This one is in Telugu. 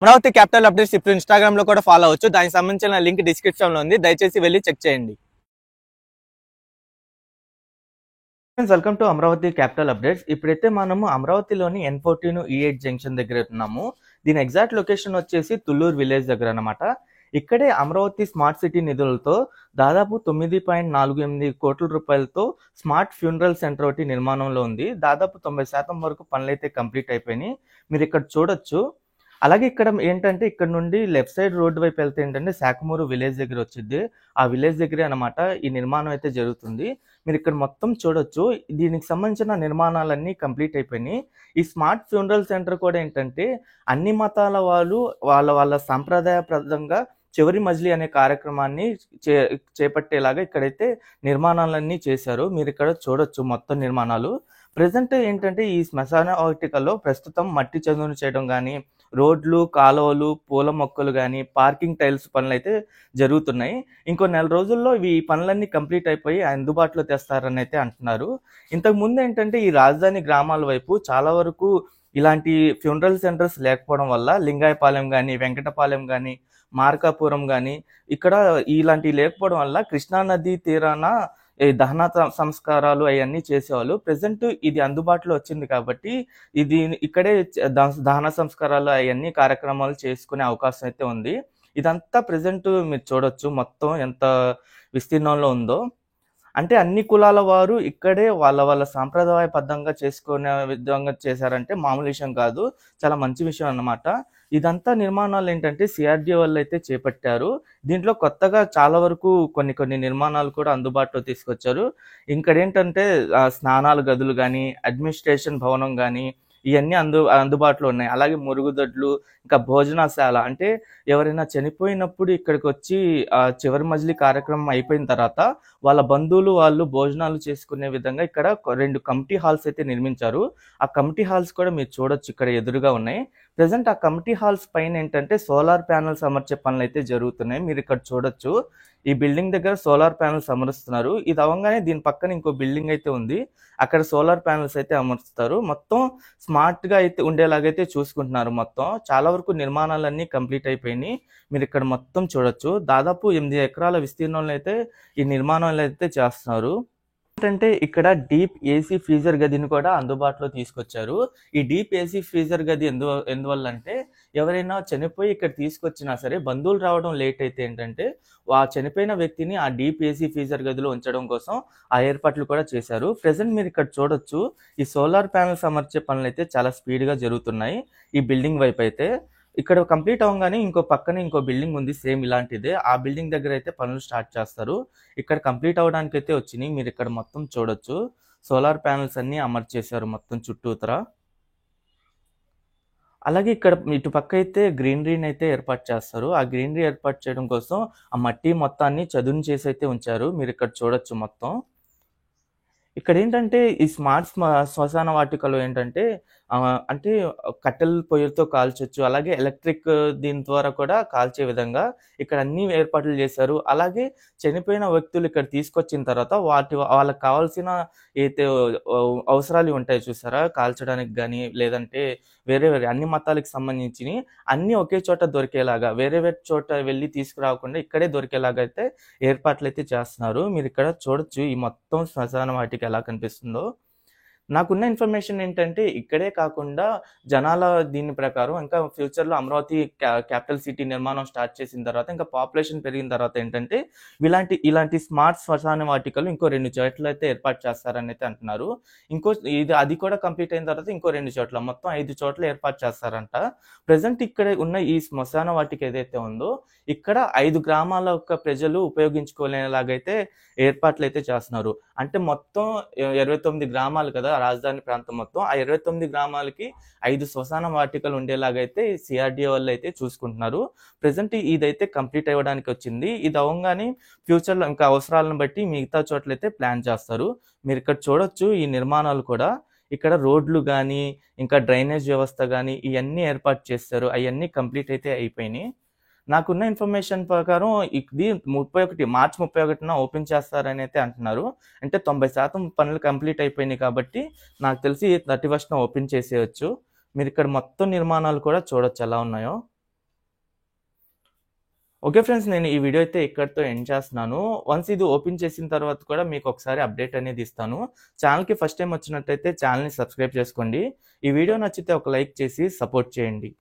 అమరావతి క్యాపిటల్ అప్డేట్స్ ఇప్పుడు ఇన్స్టాగ్రామ్ లో కూడా ఫాలో అవ్వచ్చు. దానికి సంబంధించిన లింక్ డిస్క్రిప్షన్ లో ఉంది, దయచేసి వెళ్ళి చెక్ చేయండి. Welcome to Amaravati capital updates. ఇప్పుడైతే మనము అమరావతిలోని N14 E8 జంక్షన్ దగ్గర ఉన్నాము. దీని ఎగ్జాక్ట్ లొకేషన్ వచ్చేసి తుళ్ళూరు విలేజ్ దగ్గర అనమాట. ఇక్కడే అమరావతి స్మార్ట్ సిటీ నిధులతో దాదాపు 9.48 కోట్ల రూపాయలతో స్మార్ట్ ఫ్యూనరల్ సెంటర్ ఒకటి నిర్మాణంలో ఉంది. దాదాపు 90% వరకు పనులైతే కంప్లీట్ అయిపోయినాయి. మీరు ఇక్కడ చూడొచ్చు. అలాగే ఇక్కడ ఏంటంటే ఇక్కడ నుండి లెఫ్ట్ సైడ్ రోడ్డు వైపు వెళ్తే ఏంటంటే శాఖమూరు విలేజ్ దగ్గర వచ్చింది. ఆ విలేజ్ దగ్గరే అనమాట ఈ నిర్మాణం అయితే జరుగుతుంది. మీరు ఇక్కడ మొత్తం చూడొచ్చు. దీనికి సంబంధించిన నిర్మాణాలన్నీ కంప్లీట్ అయిపోయినాయి. ఈ స్మార్ట్ ఫ్యూనరల్ సెంటర్ కూడా ఏంటంటే అన్ని మతాల వాళ్ళు వాళ్ళ సాంప్రదాయప్రదంగా చివరి మజిలీ అనే కార్యక్రమాన్ని చేపట్టేలాగా ఇక్కడైతే నిర్మాణాలన్నీ చేశారు. మీరు ఇక్కడ చూడొచ్చు మొత్తం నిర్మాణాలు. ప్రజెంట్ ఏంటంటే ఈ శ్మశాన వాటికలో ప్రస్తుతం మట్టి చదును చేయడం కానీ, రోడ్లు, కాలువలు, పూల మొక్కలు కానీ, పార్కింగ్ టైల్స్ పనులు అయితే జరుగుతున్నాయి. ఇంకో నెల రోజుల్లో ఈ పనులన్నీ కంప్లీట్ అయిపోయి అందుబాటులో తెస్తారని అయితే అంటున్నారు. ఇంతకు ముందు ఏంటంటే ఈ రాజధాని గ్రామాల వైపు చాలా వరకు ఇలాంటి ఫ్యూనరల్ సెంటర్స్ లేకపోవడం వల్ల లింగాయపాలెం కానీ, వెంకటపాలెం కానీ, మార్కాపురం కానీ ఇక్కడ ఇలాంటివి లేకపోవడం వల్ల కృష్ణానది తీరాన ఈ దహన సంస్కారాలు అవన్నీ చేసేవాళ్ళు. ప్రజెంట్ ఇది అందుబాటులో వచ్చింది కాబట్టి ఇది ఇక్కడే దహన సంస్కారాలు అవన్నీ కార్యక్రమాలు చేసుకునే అవకాశం అయితే ఉంది. ఇదంతా ప్రజెంట్ మీరు చూడొచ్చు మొత్తం ఎంత విస్తీర్ణంలో ఉందో. అంటే అన్ని కులాల వారు ఇక్కడే వాళ్ళ సాంప్రదాయబద్ధంగా చేసుకునే విధంగా చేశారంటే మామూలు విషయం కాదు, చాలా మంచి విషయం అన్నమాట. ఇదంతా నిర్మాణాలు ఏంటంటే సిఆర్డీఏ వాళ్ళు అయితే చేపట్టారు. దీంట్లో కొత్తగా చాలా వరకు కొన్ని నిర్మాణాలు కూడా అందుబాటులో తీసుకొచ్చారు. ఇక్కడ ఏంటంటే స్నానాల గదులు కానీ, అడ్మినిస్ట్రేషన్ భవనం కానీ ఇవన్నీ అందుబాటులో ఉన్నాయి. అలాగే మురుగుదొడ్లు, ఇంకా భోజనశాల, అంటే ఎవరైనా చనిపోయినప్పుడు ఇక్కడికి వచ్చి చివరి మజిలీ కార్యక్రమం అయిపోయిన తర్వాత వాళ్ళ బంధువులు వాళ్ళు భోజనాలు చేసుకునే విధంగా ఇక్కడ 2 కమిటీ హాల్స్ అయితే నిర్మించారు. ఆ కమిటీ హాల్స్ కూడా మీరు చూడొచ్చు, ఇక్కడ ఎదురుగా ఉన్నాయి. ప్రజెంట్ ఆ కమిటీ హాల్స్ పైన ఏంటంటే సోలార్ ప్యానల్స్ అమర్చే పనులు అయితే జరుగుతున్నాయి. మీరు ఇక్కడ చూడొచ్చు, ఈ బిల్డింగ్ దగ్గర సోలార్ ప్యానల్స్ అమరుస్తున్నారు. ఇది అవ్వగానే దీని పక్కన ఇంకో బిల్డింగ్ అయితే ఉంది, అక్కడ సోలార్ ప్యానల్స్ అయితే అమరుస్తారు. మొత్తం స్మార్ట్ గా అయితే ఉండేలాగైతే చూసుకుంటున్నారు. మొత్తం చాలా వరకు నిర్మాణాలన్నీ కంప్లీట్ అయిపోయినాయి. మీరు ఇక్కడ మొత్తం చూడొచ్చు, దాదాపు 8 ఎకరాల విస్తీర్ణంలో అయితే ఈ నిర్మాణాలు అయితే చేస్తున్నారు. ఏంటంటే ఇక్కడ డీప్ ఏసీ ఫ్రీజర్ గదిని కూడా అందుబాటులో తీసుకొచ్చారు. ఈ డీప్ ఏసీ ఫ్రీజర్ గది ఎందువల్ల అంటే ఎవరైనా చనిపోయి ఇక్కడ తీసుకొచ్చినా సరే బంధువులు రావడం లేట్ అయితే ఏంటంటే ఆ చనిపోయిన వ్యక్తిని ఆ డీప్ ఏసీ ఫ్రీజర్ గదిలో ఉంచడం కోసం ఆ ఏర్పాట్లు కూడా చేశారు. ప్రెసెంట్ మీరు ఇక్కడ చూడొచ్చు, ఈ సోలార్ ప్యానల్స్ అమర్చే పనులు అయితే చాలా స్పీడ్గా జరుగుతున్నాయి. ఈ బిల్డింగ్ వైపు అయితే ఇక్కడ కంప్లీట్ అవ్వగానే ఇంకో బిల్డింగ్ ఉంది సేమ్ ఇలాంటిదే, ఆ బిల్డింగ్ దగ్గర అయితే పనులు స్టార్ట్ చేస్తారు. ఇక్కడ కంప్లీట్ అవ్వడానికి అయితే వచ్చినాయి. మీరు ఇక్కడ మొత్తం చూడొచ్చు, సోలార్ ప్యానల్స్ అన్ని అమర్చేశారు మొత్తం చుట్టూతర. అలాగే ఇక్కడ ఇటు పక్క అయితే గ్రీనరీని అయితే ఏర్పాటు చేస్తారు. ఆ గ్రీనరీ ఏర్పాటు చేయడం కోసం ఆ మట్టి మొత్తాన్ని చదును చేసి అయితే ఉంచారు. మీరు ఇక్కడ చూడొచ్చు మొత్తం. ఇక్కడ ఏంటంటే ఈ శ్మశాన వాటికలో ఏంటంటే అంటే కట్టెల పొయ్యిలతో కాల్చొచ్చు, అలాగే ఎలక్ట్రిక్ దీని ద్వారా కూడా కాల్చే విధంగా ఇక్కడ అన్ని ఏర్పాట్లు చేశారు. అలాగే చనిపోయిన వ్యక్తులు ఇక్కడ తీసుకొచ్చిన తర్వాత వాళ్ళకి కావాల్సిన అయితే అవసరాలు ఉంటాయి చూసారా, కాల్చడానికి కానీ లేదంటే వేరే అన్ని మతాలకు సంబంధించినవి అన్నీ ఒకే చోట దొరికేలాగా, వేరే చోట వెళ్ళి తీసుకురాకుండా ఇక్కడే దొరికేలాగా అయితే ఏర్పాట్లు అయితే చేస్తున్నారు. మీరు ఇక్కడ చూడొచ్చు ఈ మొత్తం శ్మశాన వాటిక ఎలా కనిపిస్తుందో. నాకున్న ఇన్ఫర్మేషన్ ఏంటంటే ఇక్కడే కాకుండా జనాల దీని ప్రకారం ఇంకా ఫ్యూచర్లో అమరావతి క్యాపిటల్ సిటీ నిర్మాణం స్టార్ట్ చేసిన తర్వాత ఇంకా పాపులేషన్ పెరిగిన తర్వాత ఏంటంటే ఇలాంటి స్మార్ట్ శ్మశాన వాటికలు ఇంకో 2 చోట్ల అయితే ఏర్పాటు చేస్తారని అయితే అంటున్నారు. అది కూడా కంప్లీట్ అయిన తర్వాత ఇంకో 2 చోట్ల, మొత్తం 5 చోట్ల ఏర్పాటు చేస్తారంట. ప్రజెంట్ ఇక్కడ ఉన్న ఈ శ్మశాన వాటిక ఏదైతే ఉందో ఇక్కడ 5 గ్రామాల యొక్క ప్రజలు ఉపయోగించుకోలేలాగైతే ఏర్పాట్లు అయితే చేస్తున్నారు. అంటే మొత్తం 29 గ్రామాలు కదా రాజధాని ప్రాంతం మొత్తం, ఆ 29 గ్రామాలకి 5 శ్మశాన వాటికలు ఉండేలాగైతే సిఆర్డీఏ వాళ్ళు అయితే చూసుకుంటున్నారు. ప్రజెంట్ ఇదైతే కంప్లీట్ అవ్వడానికి వచ్చింది. ఇది అవ్వగానే ఫ్యూచర్లో ఇంకా అవసరాలను బట్టి మిగతా చోట్లయితే ప్లాన్ చేస్తారు. మీరు ఇక్కడ చూడొచ్చు ఈ నిర్మాణాలు కూడా, ఇక్కడ రోడ్లు కానీ ఇంకా డ్రైనేజ్ వ్యవస్థ కానీ ఇవన్నీ ఏర్పాటు చేస్తారు. అవన్నీ కంప్లీట్ అయితే అయిపోయినాయి. నాకున్న ఇన్ఫర్మేషన్ ప్రకారం ఇది మార్చి 31న ఓపెన్ చేస్తారని అయితే అంటున్నారు. అంటే 90% పనులు కంప్లీట్ అయిపోయినాయి కాబట్టి నాకు తెలిసి 31న ఓపెన్ చేసేయచ్చు. మీరు ఇక్కడ మొత్తం నిర్మాణాలు కూడా చూడొచ్చు ఎలా ఉన్నాయో. ఓకే ఫ్రెండ్స్, నేను ఈ వీడియో అయితే ఇక్కడితో ఎండ్ చేస్తున్నాను. వన్స్ ఇది ఓపెన్ చేసిన తర్వాత కూడా మీకు ఒకసారి అప్డేట్ అనేది ఇస్తాను. ఛానల్‌కి ఫస్ట్ టైమ్ వచ్చినట్టయితే ఛానల్‌ని సబ్స్క్రైబ్ చేసుకోండి. ఈ వీడియో నచ్చితే ఒక లైక్ చేసి సపోర్ట్ చేయండి.